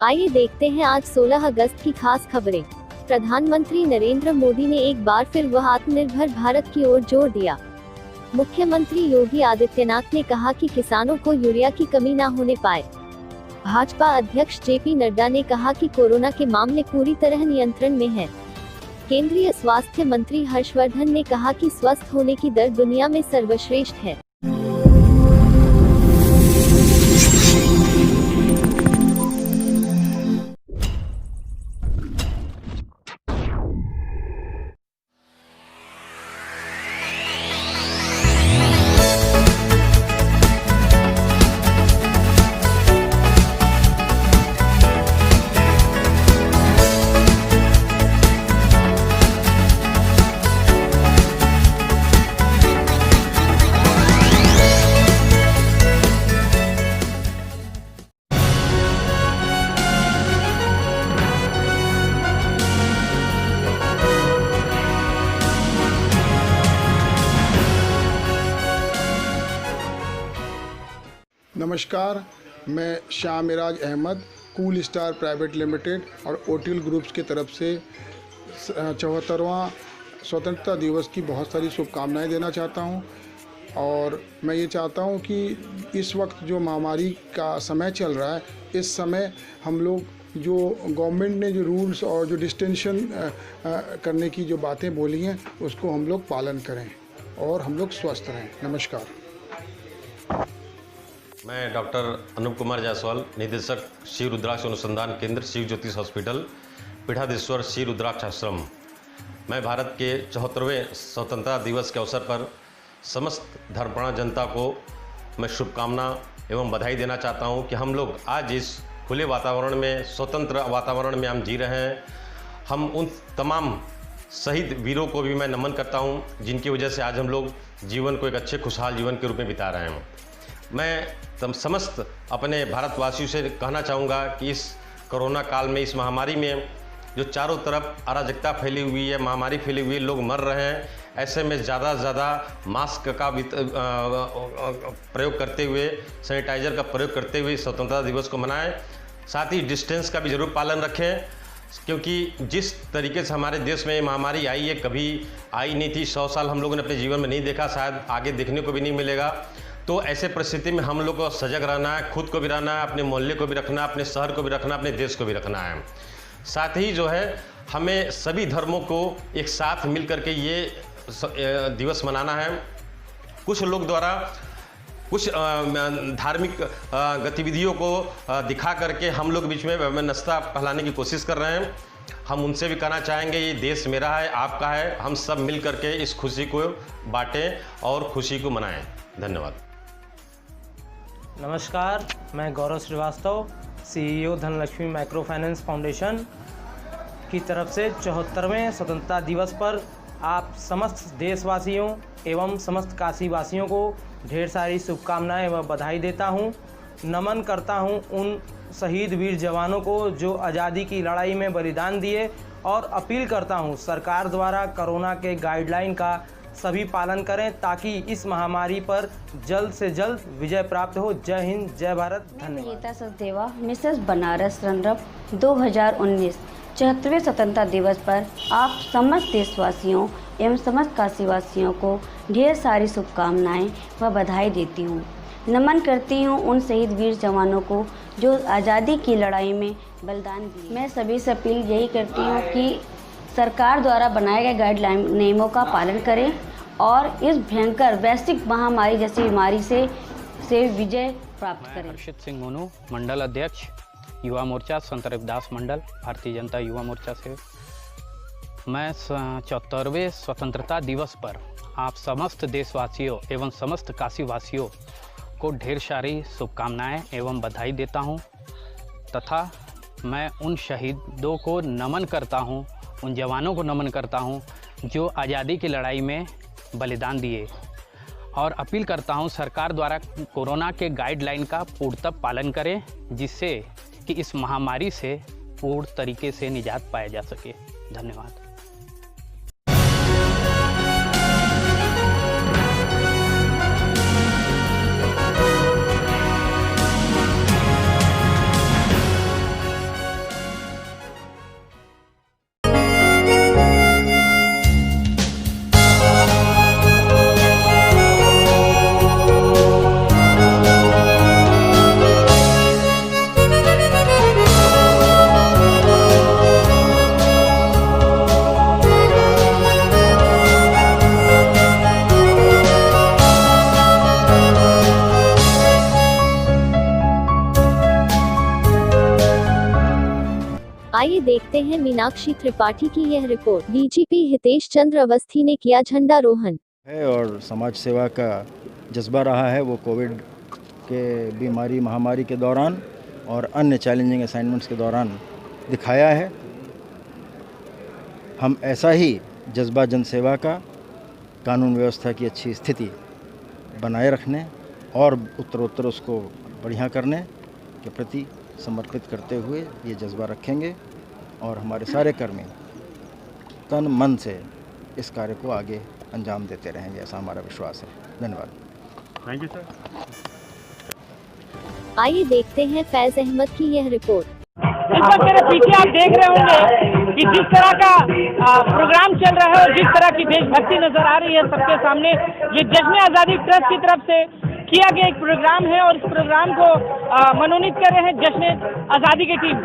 आइए देखते हैं आज 16 अगस्त की खास खबरें। प्रधानमंत्री नरेंद्र मोदी ने एक बार फिर वह आत्मनिर्भर भारत की ओर जोर दिया। मुख्यमंत्री योगी आदित्यनाथ ने कहा कि किसानों को यूरिया की कमी न होने पाए। भाजपा अध्यक्ष जेपी नड्डा ने कहा कि कोरोना के मामले पूरी तरह नियंत्रण में हैं। केंद्रीय स्वास्थ्य मंत्री हर्षवर्धन ने कहा कि स्वस्थ होने की दर दुनिया में सर्वश्रेष्ठ है। नमस्कार, मैं Shah Miraj Ahmed cool star private limited और ओटिल ग्रुप्स की तरफ से 74वां स्वतंत्रता दिवस की बहुत सारी शुभकामनाएं देना चाहता हूं। और मैं ये चाहता हूं कि इस वक्त जो महामारी का समय चल रहा है, इस समय हम लोग जो गवर्नमेंट ने जो रूल्स और जो डिस्टेंशन करने की जो बातें बोली हैं, उसको हम लोग पालन करें और हम लोग स्वस्थ रहें। नमस्कार। मैं डॉक्टर अनूप कुमार जायसवाल, निदेशक श्री रुद्राक्ष अनुसंधान केंद्र शिव ज्योतिष हॉस्पिटल, पीठाधीश्वर श्री रुद्राक्ष आश्रम। मैं भारत के 74वें स्वतंत्रता दिवस के अवसर पर समस्त धर्मप्राण जनता को मैं शुभकामना एवं बधाई देना चाहता हूं कि हम लोग आज इस खुले वातावरण में, स्वतंत्र वातावरण में हम जी रहे हैं। हम उन तमाम शहीद वीरों को भी मैं नमन करता हूं, जिनकी वजह से आज हम लोग जीवन को एक अच्छे खुशहाल जीवन के रूप में बिता रहे हैं। मैं समस्त अपने भारतवासियों से कहना चाहूँगा कि इस कोरोना काल में, इस महामारी में जो चारों तरफ अराजकता फैली हुई है, महामारी फैली हुई है, लोग मर रहे हैं, ऐसे में ज़्यादा से ज़्यादा मास्क का प्रयोग करते हुए, सैनिटाइज़र का प्रयोग करते हुए स्वतंत्रता दिवस को मनाएं। साथ ही डिस्टेंस का भी ज़रूर पालन रखें, क्योंकि जिस तरीके से हमारे देश में महामारी आई है, कभी आई नहीं थी। 100 साल हम लोगों ने अपने जीवन में नहीं देखा, शायद आगे देखने को भी नहीं मिलेगा। तो ऐसे परिस्थिति में हम लोग को सजग रहना है, खुद को भी रहना है, अपने मोहल्ले को भी रखना है, अपने शहर को भी रखना है, अपने देश को भी रखना है। साथ ही जो है, हमें सभी धर्मों को एक साथ मिल करके ये दिवस मनाना है। कुछ लोग द्वारा कुछ धार्मिक गतिविधियों को दिखा करके हम लोग बीच में वैमनस्यता फैलाने की कोशिश कर रहे हैं। हम उनसे भी कहना चाहेंगे, ये देश मेरा है, आपका है, हम सब मिल करके इस खुशी को बांटें और खुशी को मनाएं। धन्यवाद। नमस्कार, मैं Gaurav Shrivastava, CEO Dhanlakshmi micro finance foundation की तरफ से 74वें स्वतंत्रता दिवस पर आप समस्त देशवासियों एवं समस्त काशीवासियों को ढेर सारी शुभकामनाएं व बधाई देता हूं। नमन करता हूं उन शहीद वीर जवानों को जो आज़ादी की लड़ाई में बलिदान दिए, और अपील करता हूं सरकार द्वारा कोरोना के गाइडलाइन का सभी पालन करें, ताकि इस महामारी पर जल्द से जल्द विजय प्राप्त हो। जय हिंद, जय भारत, धन्यवाद। गीता सचदेवा, मिसेस बनारस रनरअप 2019 74वें स्वतंत्रता दिवस पर आप समस्त देशवासियों एवं समस्त काशीवासियों को ढेर सारी शुभकामनाएं व बधाई देती हूँ। नमन करती हूँ उन शहीद वीर जवानों को जो आज़ादी की लड़ाई में बलिदान दिए। मैं सभी से अपील यही करती हूँ कि सरकार द्वारा बनाए गए गाइडलाइन नियमों का पालन करें और इस भयंकर वैश्विक महामारी जैसी बीमारी से विजय प्राप्त करें। हर्षित सिंह मोनू, मंडल अध्यक्ष युवा मोर्चा संत रविदास मंडल, भारतीय जनता युवा मोर्चा से। मैं 74वें स्वतंत्रता दिवस पर आप समस्त देशवासियों एवं समस्त काशीवासियों को ढेर सारी शुभकामनाएं एवं बधाई देता हूं, तथा मैं उन शहीदों को नमन करता हूं, उन जवानों को नमन करता हूं जो आज़ादी की लड़ाई में बलिदान दिए, और अपील करता हूं सरकार द्वारा कोरोना के गाइडलाइन का पूर्णतः पालन करें, जिससे कि इस महामारी से पूर्ण तरीके से निजात पाया जा सके। धन्यवाद। आइए देखते हैं मीनाक्षी त्रिपाठी की यह रिपोर्ट। डीजीपी हितेश चंद्र अवस्थी ने किया झंडारोहण है और समाज सेवा का जज्बा रहा है वो कोविड के महामारी के दौरान और अन्य चैलेंजिंग असाइनमेंट्स के दौरान दिखाया है। हम ऐसा ही जज्बा जनसेवा का कानून व्यवस्था की अच्छी स्थिति बनाए रखने और उत्तरोत्तर उसको बढ़िया करने के प्रति समर्पित करते हुए ये जज्बा रखेंगे और हमारे सारे कर्मी तन मन से इस कार्य को आगे अंजाम देते रहेंगे, ऐसा हमारा विश्वास है। धन्यवाद। Thank you sir. आइए देखते हैं फैज अहमद की यह रिपोर्ट। इस वक्त मेरे पीछे आप देख रहे होंगे कि जिस तरह का प्रोग्राम चल रहा है और जिस तरह की देशभक्ति नजर आ रही है सबके सामने, ये जश्न आज़ादी ट्रस्ट की तरफ से किया गया एक प्रोग्राम है और इस प्रोग्राम को मनोनीत कर रहे हैं जश्न आज़ादी की टीम।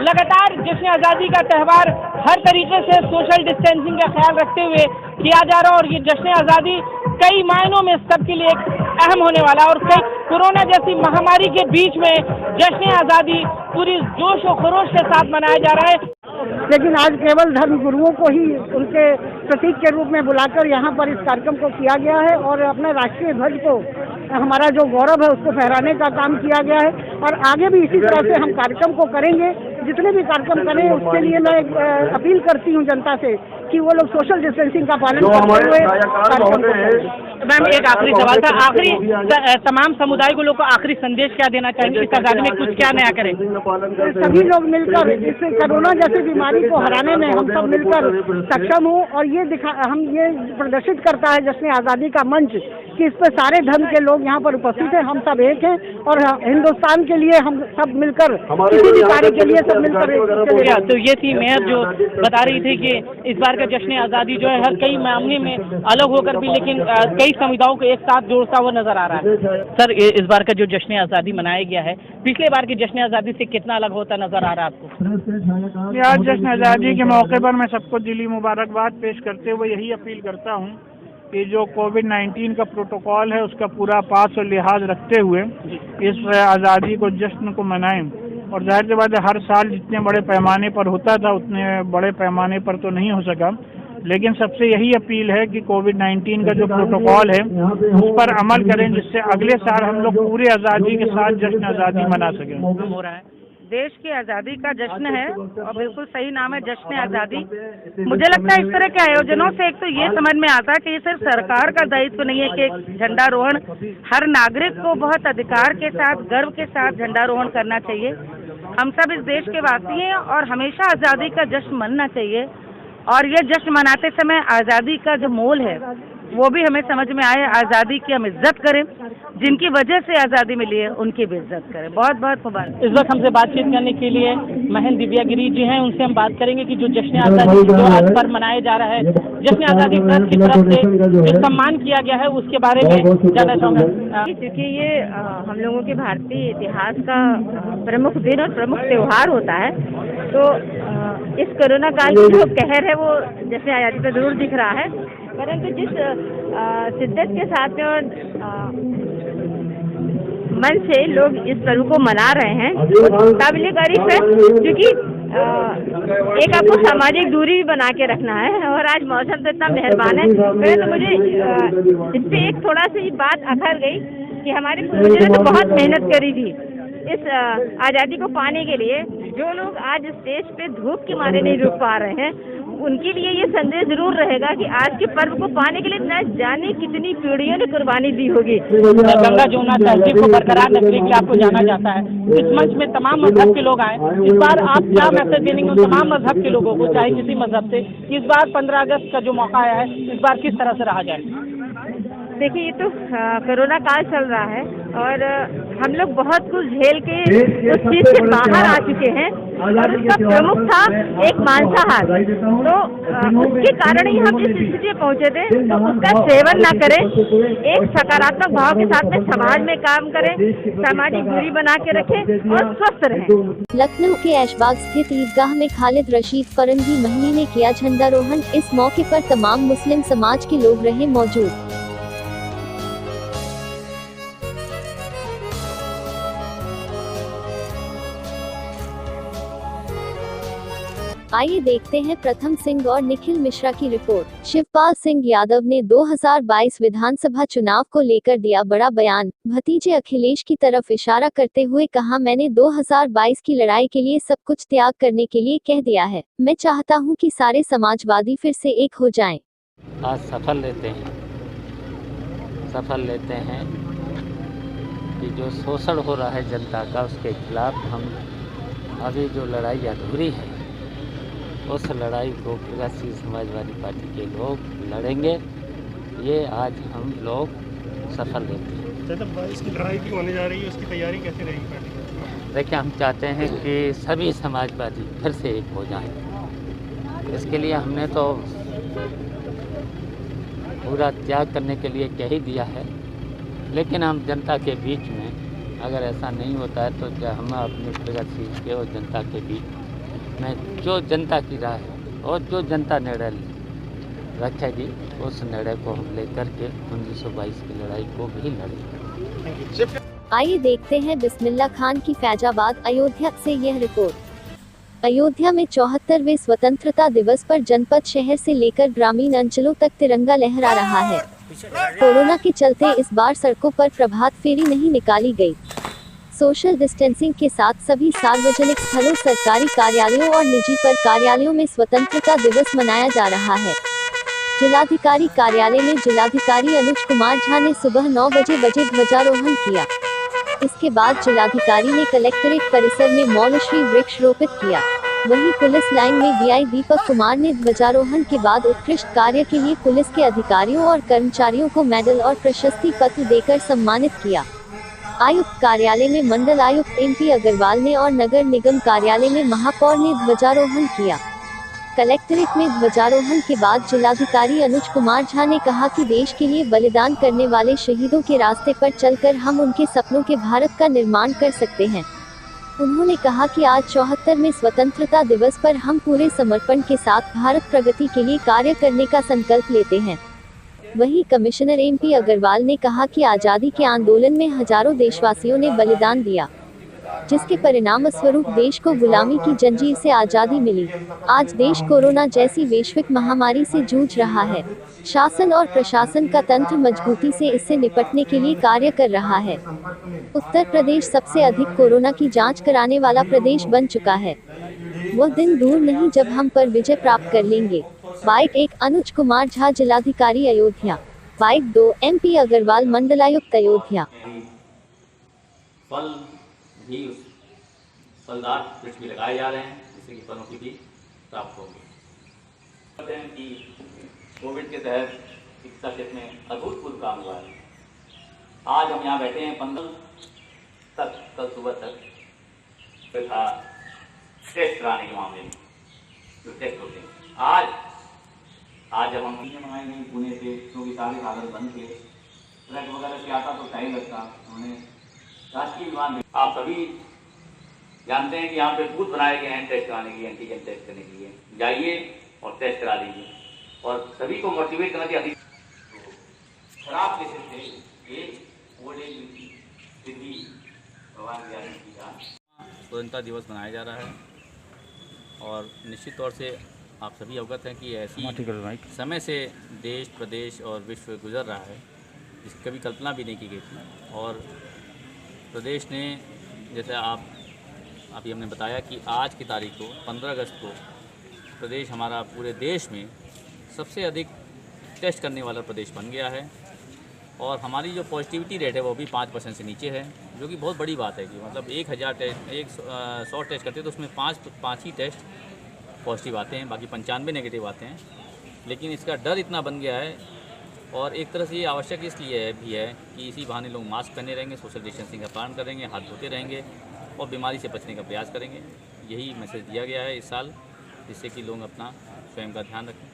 लगातार जश्न आज़ादी का त्यौहार हर तरीके से सोशल डिस्टेंसिंग का ख्याल रखते हुए किया जा रहा है और ये जश्न आज़ादी कई मायनों में सबके लिए एक अहम होने वाला है और कई कोरोना जैसी महामारी के बीच में जश्न आज़ादी पूरी जोश और खरोश के साथ मनाया जा रहा है। लेकिन आज केवल धर्म गुरुओं को ही उनके प्रतीक के रूप में बुलाकर यहाँ पर इस कार्यक्रम को किया गया है और अपने राष्ट्रीय ध्वज को, हमारा जो गौरव है उसको फहराने का काम किया गया है और आगे भी इसी तरह से हम कार्यक्रम को करेंगे। जितने भी कार्यक्रम करें उसके लिए मैं अपील करती हूँ जनता से कि वो लोग सोशल डिस्टेंसिंग का पालन करते हुए कार्यक्रम को करें। मैम, एक आखिरी सवाल था, आखिरी तमाम समुदाय को लोग को आखिरी संदेश क्या देना चाहेंगे? इस आज़ादी में कुछ क्या नया करें? सभी लोग मिलकर इस कोरोना जैसी बीमारी को हराने में हम सब मिलकर सक्षम हो और ये प्रदर्शित करता है जश्न आज़ादी का मंच कि इस पर सारे धर्म के लोग यहाँ पर उपस्थित हैं, हम सब एक हैं और हिंदुस्तान के लिए हम सब मिलकर किसी भी कार्य के लिए सब मिलकर। तो ये थी मेयर जो बता रही थी कि इस बार का जश्न आज़ादी जो है हर कई मामले में अलग होकर भी लेकिन कई समुदायों को एक साथ जोड़ता हुआ नजर आ रहा है। सर, इस बार का जो जश्न आज़ादी मनाया गया है पिछले बार की जश्न आज़ादी से कितना अलग होता नजर आ रहा है आपको? आज जश्न आज़ादी के मौके पर मैं सबको दिली मुबारकबाद पेश करते हुए यही अपील करता हूँ कि जो कोविड-19 का प्रोटोकॉल है उसका पूरा पास और लिहाज रखते हुए इस आज़ादी को जश्न को मनाएं और जाहिर सी बात है हर साल जितने बड़े पैमाने पर होता था उतने बड़े पैमाने पर तो नहीं हो सका, लेकिन सबसे यही अपील है कि कोविड-19 का जो प्रोटोकॉल है उस पर अमल करें जिससे अगले साल हम लोग पूरे आज़ादी के साथ जश्न आज़ादी मना सकें। हो रहा है देश की आज़ादी का जश्न है और बिल्कुल सही नाम है जश्न आज़ादी। मुझे लगता है इस तरह के आयोजनों से एक तो ये समझ में आता है कि ये सिर्फ सरकार का दायित्व नहीं है कि एक झंडारोहण हर नागरिक को बहुत अधिकार के साथ गर्व के साथ झंडारोहण करना चाहिए। हम सब इस देश के वासी हैं और हमेशा आज़ादी का जश्न मनना चाहिए और ये जश्न मनाते समय आज़ादी का जो मोल है वो भी हमें समझ में आए। आज़ादी की हम इज्जत करें, जिनकी वजह से आज़ादी मिली है उनकी भी इज्जत करें। बहुत बहुत मुबारक। इस वक्त हमसे बातचीत करने के लिए महन दिव्या गिरी जी हैं, उनसे हम बात करेंगे कि जो जश्न आज़ादी जो आज पर मनाया जा रहा है, जश्न आज़ादी ट्रस्ट की तरफ से जो सम्मान किया गया है उसके बारे में जानना चाहूँगा। क्योंकि ये हम लोगों के भारतीय इतिहास का प्रमुख दिन और प्रमुख त्यौहार होता है, तो इस कोरोना काल की जो कहर है वो जश्न आज़ादी पर जरूर दिख रहा है, परंतु जिस शिद्दत के साथ में और मन से लोग इस पर्व को मना रहे हैं काबिल तारीफ है, क्योंकि एक आपको सामाजिक दूरी भी बना के रखना है और आज मौसम तो इतना मेहरबान है। तो मुझे इस पर एक थोड़ा सी बात अखर गई कि हमारे पूर्वजों ने तो बहुत मेहनत करी थी इस आज़ादी को पाने के लिए। जो लोग आज स्टेज पे धूप के मारे नहीं रुक पा रहे हैं उनके लिए ये संदेश जरूर रहेगा कि आज के पर्व को पाने के लिए न जाने कितनी पीढ़ियों ने कुर्बानी दी होगी। गंगा जमुना तहजीब को बरकरार रखने के लिए आपको जाना जाता है, इस मंच में तमाम मजहब के लोग आए। इस बार आप क्या मैसेज देंगे उन तमाम मजहब के लोगों को, चाहे किसी मजहब से? इस बार 15 अगस्त का जो मौका आया है इस बार किस तरह से रहा जाए? देखिए, ये तो कोरोना काल चल रहा है और हम लोग बहुत कुछ झेल के उस चीज से बाहर आ चुके हैं और उसका प्रमुख था एक मांसाहार। तो उसके कारण ही हम इस स्थिति में पहुंचे थे। तो उसका सेवन ना करें, एक सकारात्मक भाव के साथ में समाज में काम करें, सामाजिक दूरी बना के रखें और स्वस्थ रहें। लखनऊ के ऐशबाग स्थित ईदगाह में खालिद रशीद फरंगी महली ने किया झंडारोहण। इस मौके पर तमाम मुस्लिम समाज के लोग रहे मौजूद। आइए देखते हैं प्रथम सिंह और निखिल मिश्रा की रिपोर्ट। शिवपाल सिंह यादव ने 2022 विधानसभा चुनाव को लेकर दिया बड़ा बयान। भतीजे अखिलेश की तरफ इशारा करते हुए कहा, मैंने 2022 की लड़ाई के लिए सब कुछ त्याग करने के लिए कह दिया है। मैं चाहता हूं कि सारे समाजवादी फिर से एक हो जाएं। आज सफल लेते हैं कि जो शोषण हो रहा है जनता का, उसके खिलाफ हम अभी जो लड़ाई अधूरी है उस लड़ाई को प्रगतिशील समाजवादी पार्टी के लोग लड़ेंगे। ये आज हम लोग सफल लेते हैं। इसकी लड़ाई की होने जा रही है, उसकी तैयारी कैसे रहेगी पार्टी? देखिए, हम चाहते हैं कि सभी समाजवादी फिर से एक हो जाएं। इसके लिए हमने तो पूरा त्याग करने के लिए कह ही दिया है, लेकिन हम जनता के बीच में अगर ऐसा नहीं होता है तो हम अपने प्रगतिशील के और जनता के बीच में जो जनता की राय है और जो जनता निर्णय रखेगी उस निर्णय को हम लेकर के 1922 की लड़ाई को भी लड़ेंगे। आइए देखते हैं बिस्मिल्ला खान की फैजाबाद अयोध्या से यह रिपोर्ट। अयोध्या में 74वें स्वतंत्रता दिवस पर जनपद शहर से लेकर ग्रामीण अंचलों तक तिरंगा लहरा रहा है। कोरोना के चलते इस बार सड़कों पर प्रभात फेरी नहीं निकाली गई। सोशल डिस्टेंसिंग के साथ सभी सार्वजनिक स्थलों, सरकारी कार्यालयों और निजी पर कार्यालयों में स्वतंत्रता दिवस मनाया जा रहा है। जिलाधिकारी कार्यालय में जिलाधिकारी अनुज कुमार झा ने सुबह 9 बजे ध्वजारोहण किया। इसके बाद जिलाधिकारी ने कलेक्ट्रेट परिसर में मौलश्री वृक्ष रोपित किया। वहीं पुलिस लाइन में डीआई दीपक कुमार ने ध्वजारोहण के बाद उत्कृष्ट कार्य के लिए पुलिस के अधिकारियों और कर्मचारियों को मेडल और प्रशस्ति पत्र देकर सम्मानित किया। आयुक्त कार्यालय में मंडल आयुक्त MP अग्रवाल ने और नगर निगम कार्यालय में महापौर ने ध्वजारोहण किया। कलेक्ट्रेट में ध्वजारोहण के बाद जिलाधिकारी अनुज कुमार झा ने कहा कि देश के लिए बलिदान करने वाले शहीदों के रास्ते पर चलकर हम उनके सपनों के भारत का निर्माण कर सकते हैं। उन्होंने कहा कि आज 74वें स्वतंत्रता दिवस पर हम पूरे समर्पण के साथ भारत प्रगति के लिए कार्य करने का संकल्प लेते हैं। वहीं कमिश्नर MP अग्रवाल ने कहा कि आज़ादी के आंदोलन में हजारों देशवासियों ने बलिदान दिया, जिसके परिणाम स्वरूप देश को गुलामी की जंजीर से आज़ादी मिली। आज देश कोरोना जैसी वैश्विक महामारी से जूझ रहा है। शासन और प्रशासन का तंत्र मजबूती से इससे निपटने के लिए कार्य कर रहा है। उत्तर प्रदेश सबसे अधिक कोरोना की जांच कराने वाला प्रदेश बन चुका है। वह दिन दूर नहीं जब हम पर विजय प्राप्त कर लेंगे। बाइट 1 अनुज कुमार झा, जिलाधिकारी अयोध्या। बाइट 2 MP अग्रवाल, मंडलायुक्त अयोध्या। फल भी फलदार वृक्ष भी लगाए जा रहे हैं, जिससे कि फलों की भी प्राप्त होगी। कहते हैं कि कोविड के तहत चिकित्सा क्षेत्र में अभूतपूर्व काम हुआ है। आज हम यहाँ बैठे हैं 15 तक, कल सुबह तक था टेस्ट कराने के मामले में, जो टेस्ट होते हैं। आज जब हम मंगाए गए पुणे से, क्योंकि सारे साधन बंद थे, ट्रक वगैरह से आता तो टाइम लगता, उन्होंने राष्ट्रीय विमान। आप सभी जानते हैं कि यहाँ पे बूथ बनाए गए हैं टेस्ट कराने के लिए, एंटीजन टेस्ट करने के लिए। जाइए और टेस्ट करा लीजिए और सभी को मोटिवेट करना चाहिए। खराब केसेस थे, एक ओल्ड एज सिद्धि भगवान की जान। स्वतंत्रता दिवस मनाया जा रहा है और निश्चित तौर से आप सभी अवगत हैं कि ऐसी समय से देश, प्रदेश और विश्व गुजर रहा है जिसकी कभी कल्पना भी नहीं की गई थी। और प्रदेश ने, जैसे अभी हमने बताया कि आज की तारीख को 15 अगस्त को प्रदेश हमारा पूरे देश में सबसे अधिक टेस्ट करने वाला प्रदेश बन गया है। और हमारी जो पॉजिटिविटी रेट है वो भी 5% से नीचे है, जो कि बहुत बड़ी बात है कि मतलब 1000 टेस्ट 100 टेस्ट करते हैं तो उसमें 5 ही टेस्ट पॉजिटिव आते हैं, बाकी 95 नेगेटिव आते हैं। लेकिन इसका डर इतना बन गया है और एक तरह से ये आवश्यक इसलिए भी है कि इसी बहाने लोग मास्क पहने रहेंगे, सोशल डिस्टेंसिंग का पालन करेंगे, हाथ धोते रहेंगे और बीमारी से बचने का प्रयास करेंगे। यही मैसेज दिया गया है इस साल, जिससे कि लोग अपना स्वयं का ध्यान रखें।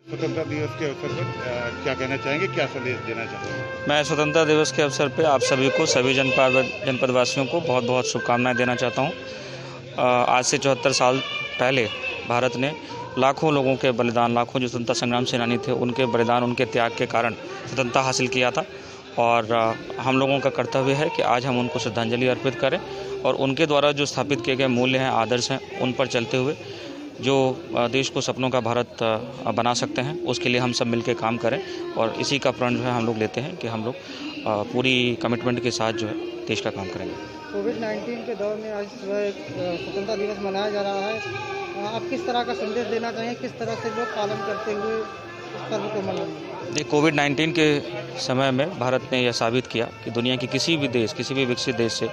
स्वतंत्रता दिवस के अवसर पर क्या कहना चाहेंगे, क्या संदेश देना चाहेंगे? मैं स्वतंत्रता दिवस के अवसर पर आप सभी को, सभी जनपदवासियों को बहुत बहुत शुभकामनाएं देना चाहता हूं। आज से 74 साल पहले भारत ने लाखों लोगों के बलिदान, लाखों जो स्वतंत्रता संग्राम सेनानी थे उनके बलिदान, उनके त्याग के कारण स्वतंत्रता हासिल किया था। और हम लोगों का कर्तव्य है कि आज हम उनको श्रद्धांजलि अर्पित करें और उनके द्वारा जो स्थापित किए गए मूल्य हैं, आदर्श हैं, उन पर चलते हुए जो देश को सपनों का भारत बना सकते हैं, उसके लिए हम सब मिलकर काम करें। और इसी का प्रण जो है हम लोग लेते हैं कि हम लोग पूरी कमिटमेंट के साथ जो है देश का काम करेंगे। कोविड-19 के दौर में आज सुबह स्वतंत्रता दिवस मनाया जा रहा है। आप किस तरह का संदेश देना चाहेंगे, किस तरह से लोग पालन करते हुए इस पर्व को मनाएंगे? कोविड-19 के समय में भारत ने यह साबित किया कि दुनिया के किसी भी देश, किसी भी विकसित देश से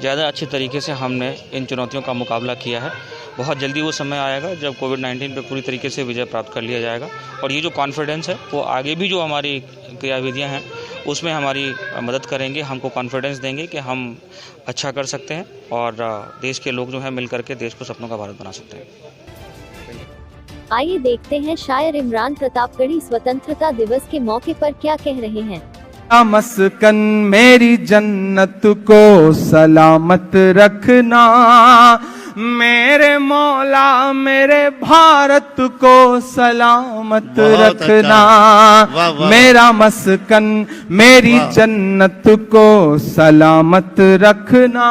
ज़्यादा अच्छे तरीके से हमने इन चुनौतियों का मुकाबला किया है। बहुत जल्दी वो समय आएगा जब कोविड-19 पे पूरी तरीके से विजय प्राप्त कर लिया जाएगा। और ये जो कॉन्फिडेंस है वो आगे भी जो हमारी क्रियाविधियाँ हैं उसमें हमारी मदद करेंगे, हमको कॉन्फिडेंस देंगे कि हम अच्छा कर सकते हैं और देश के लोग जो हैं मिल करके देश को सपनों का भारत बना सकते हैं। आइए देखते हैं शायर इमरान प्रतापगढ़ी स्वतंत्रता दिवस के मौके पर क्या कह रहे हैं। मस्कन मेरी जन्नत को सलामत रखना, मेरे मौला मेरे भारत को सलामत रखना। मेरा मस्कन मेरी जन्नत को सलामत रखना,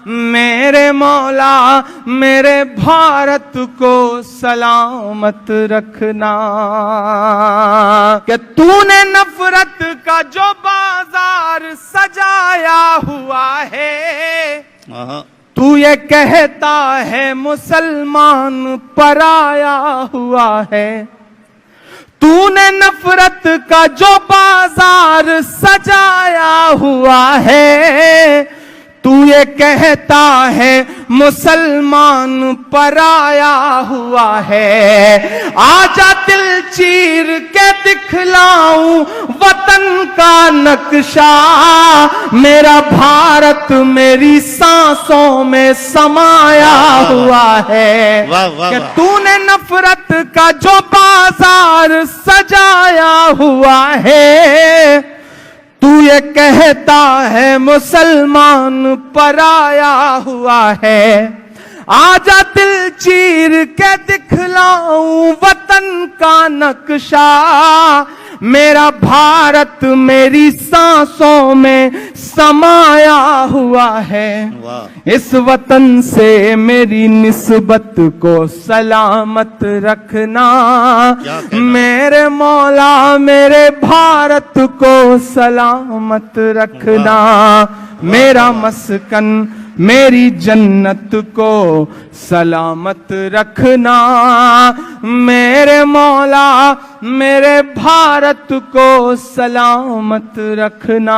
मेरे मौला मेरे भारत को सलामत रखना। कि तूने नफरत का जो बाजार सजाया हुआ है, तू ये कहता है मुसलमान पराया हुआ है। तूने नफरत का जो बाजार सजाया हुआ है, तू ये कहता है मुसलमान पराया हुआ है। आजा दिल चीर के दिखलाऊं वतन का नक्शा, मेरा भारत मेरी सांसों में समाया हुआ है। कि तूने नफरत का जो बाजार सजाया हुआ है, तू ये कहता है मुसलमान पराया हुआ है। आजा दिल चीर के दिखलाऊं वतन का नक्शा, मेरा भारत मेरी सांसों में समाया हुआ है। इस वतन से मेरी निस्बत को सलामत रखना, मेरे मौला मेरे भारत को सलामत रखना। मेरा मस्कन मेरी जन्नत को सलामत रखना, मेरे मौला मेरे भारत को सलामत रखना।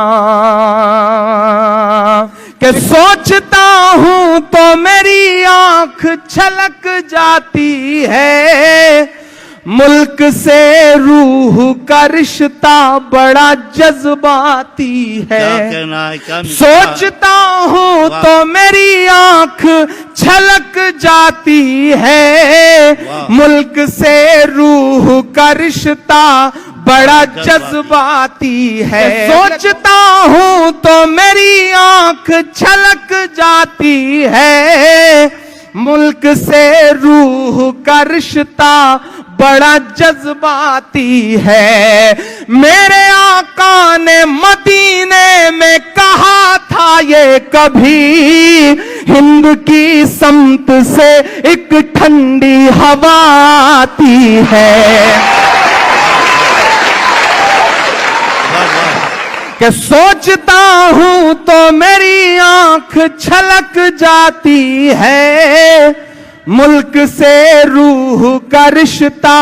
कि सोचता हूं तो मेरी आंख छलक जाती है, मुल्क से रूह का रिश्ता बड़ा जज्बाती है। सोचता हूँ तो मेरी आंख छलक जाती है, मुल्क से रूह का रिश्ता बड़ा जज्बाती है। सोचता हूँ तो मेरी आंख छलक जाती है, मुल्क से रूह का रिश्ता बड़ा जज्बाती है। मेरे आका ने मदीने में कहा था ये कभी, हिंद की समत से एक ठंडी हवा आती है। कि सोचता हूं तो मेरी आंख छलक जाती है, मुल्क से रूह का रिश्ता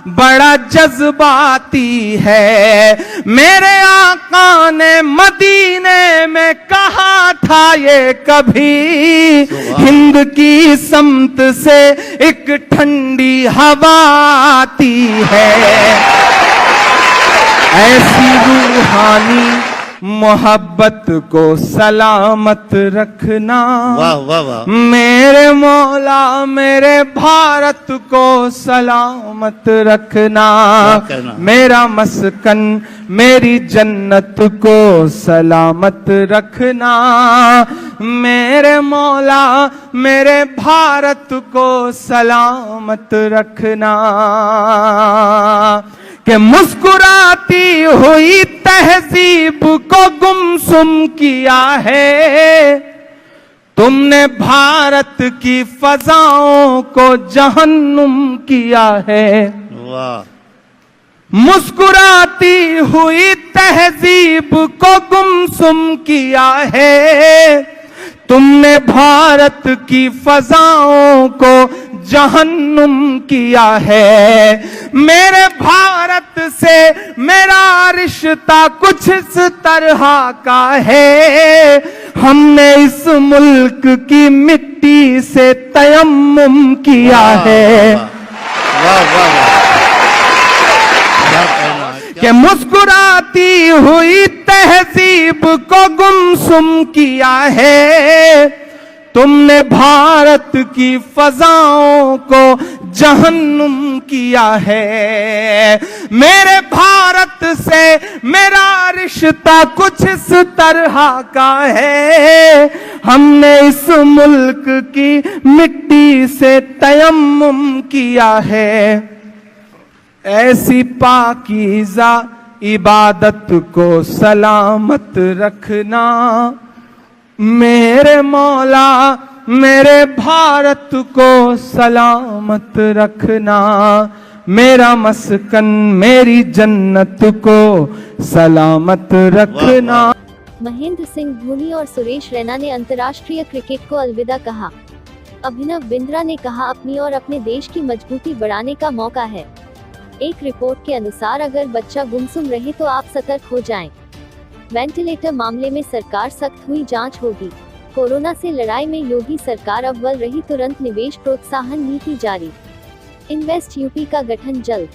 बड़ा जज्बाती है। मेरे आका ने मदीने में कहा था ये कभी, हिंद की समत से एक ठंडी हवा आती है। ऐसी रूहानी मोहब्बत को सलामत रखना, वाह वाह वाह। मेरे मौला मेरे भारत को सलामत रखना। मेरा मस्कन मेरी जन्नत को सलामत रखना, मेरे मौला मेरे भारत को सलामत रखना। कि मुस्कुराती हुई तहजीब को गुमसुम किया है, तुमने भारत की फजाओं को जहन्नुम किया है। वाह। मुस्कुराती हुई तहजीब को गुमसुम किया है। तुमने भारत की फजाओं को जहन्नुम किया है। मेरे भारत से मेरा रिश्ता कुछ इस तरह का है। हमने इस मुल्क की मिट्टी से तयम्मुम किया है। वाह वाह कि मुस्कुराती हुई तहजीब को गुमसुम किया है। तुमने भारत की फजाओं को जहन्नुम किया है। मेरे भारत से मेरा रिश्ता कुछ इस तरह का है। हमने इस मुल्क की मिट्टी से तयम्मुम किया है। ऐसी पाकीज़ा इबादत को सलामत रखना मेरे मौला, मेरे भारत को सलामत रखना। मेरा मस्कन मेरी जन्नत को सलामत रखना। महेंद्र सिंह धोनी और सुरेश रैना ने अंतर्राष्ट्रीय क्रिकेट को अलविदा कहा। अभिनव बिंद्रा ने कहा, अपनी और अपने देश की मजबूती बढ़ाने का मौका है। एक रिपोर्ट के अनुसार अगर बच्चा गुमसुम रहे तो आप सतर्क हो जाएं। वेंटिलेटर मामले में सरकार सख्त हुई, जांच होगी। कोरोना से लड़ाई में योगी सरकार अव्वल रही, तुरंत निवेश प्रोत्साहन नीति जारी। इन्वेस्ट यूपी का गठन जल्द।